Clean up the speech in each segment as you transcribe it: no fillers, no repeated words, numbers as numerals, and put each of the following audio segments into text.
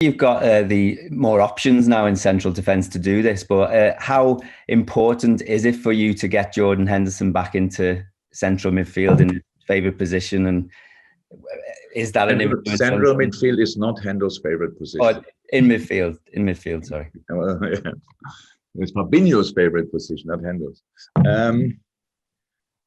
You've got the more options now in central defence to do this, but how important is it for you to get Jordan Henderson back into central midfield in his favourite position? And is that an influence? Central midfield is not Hendo's favourite position. Oh, in midfield, sorry. Yeah. It's Fabinho's favourite position, not Hendo's.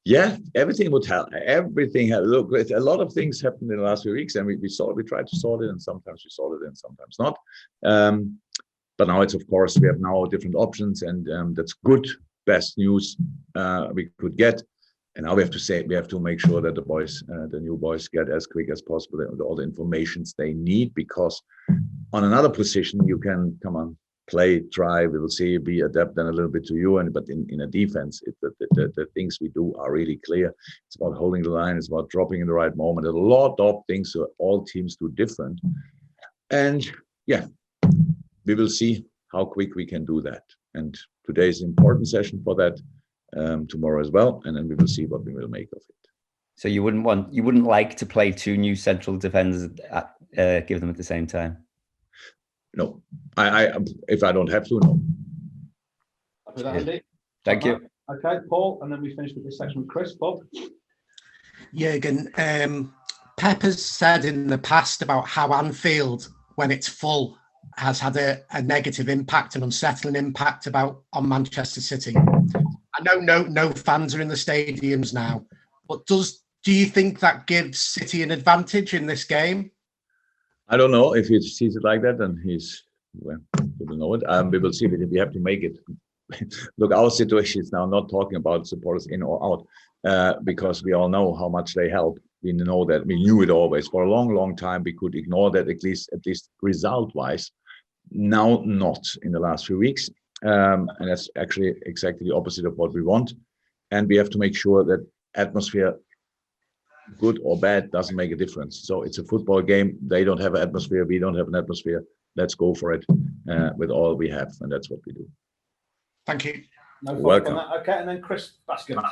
Yeah, everything would help. Everything. Look, a lot of things happened in the last few weeks, and we tried to sort it, and sometimes we solved it, and sometimes not. But now it's, of course, we have now different options, and that's good. Best news we could get. And now we have to make sure that the new boys, get as quick as possible all the informations they need, because on another position you can play, try, we will see, be adapt and a little bit to you. But in a defense, the things we do are really clear. It's about holding the line. It's about dropping in the right moment. There's a lot of things that all teams do different. And yeah, we will see how quick we can do that. And today is an important session for that. Tomorrow as well, and then we will see what we will make of it. So you wouldn't like to play two new central defenders, give them at the same time? No, I if I don't have to, no. Happy with that, Andy? Thank you. Okay, Paul, and then we finish with this section with Chris. Paul? Jurgen, Pep has said in the past about how Anfield, when it's full, has had a negative impact, an unsettling impact on Manchester City. I know no fans are in the stadiums now, but do you think that gives City an advantage in this game? I don't know if he sees it like that, then we will know it. We will see if we have to make it. Look, our situation is now not talking about supporters in or out, because we all know how much they help. We know that, we knew it always for a long time. We could ignore that at least result-wise. Now, not in the last few weeks. And that's actually exactly the opposite of what we want. And we have to make sure that atmosphere, good or bad, doesn't make a difference. So it's a football game. They don't have an atmosphere. We don't have an atmosphere. Let's go for it with all we have. And that's what we do. Thank you. No welcome. Okay, and then Chris Baskin.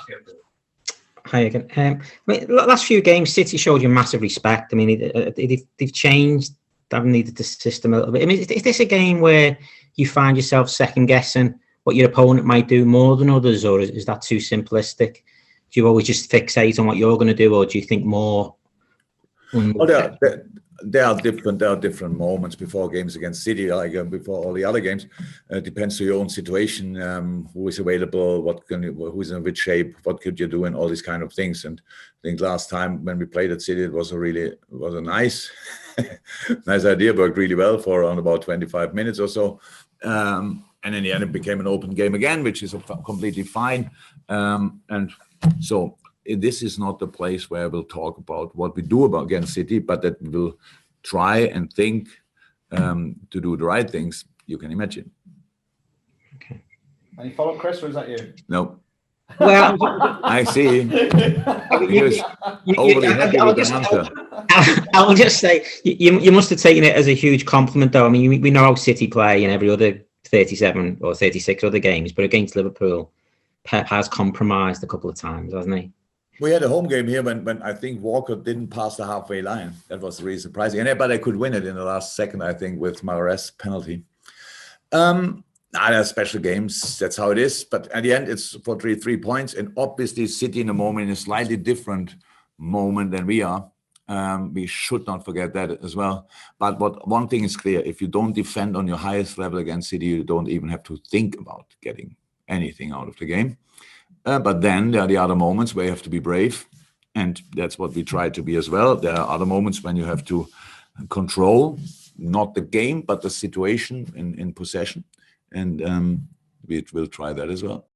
Hi again. Last few games, City showed you massive respect. I mean, they've changed. They've needed the system a little bit. I mean, is this a game where you find yourself second guessing what your opponent might do more than others, or is that too simplistic? Do you always just fixate on what you're going to do, or do you think more? Well, there are different moments before games against City, like before all the other games. It depends on your own situation, who is available, who's in which shape, what could you do, and all these kind of things. And I think last time when we played at City, it was a nice idea, worked really well for around about 25 minutes or so. And in the end, it became an open game again, which is completely fine. And so this is not the place where we'll talk about what we do against City, but that we will try and think to do the right things you can imagine. Okay. Any follow-up, Chris, or is that you? No. Well, I see. I'll just say you must have taken it as a huge compliment, though. I mean, we know how City play in every other 37 or 36 other games, but against Liverpool, Pep has compromised a couple of times, hasn't he? We had a home game here when I think Walker didn't pass the halfway line. That was really surprising. But they could win it in the last second, I think, with Mahrez penalty. There are special games. That's how it is. But at the end, it's for 3 points. And obviously, City in the moment in a slightly different moment than we are. We should not forget that as well. But one thing is clear: if you don't defend on your highest level against City, you don't even have to think about getting anything out of the game. But then there are the other moments where you have to be brave, and that's what we try to be as well. There are other moments when you have to control, not the game, but the situation in possession, and we will try that as well.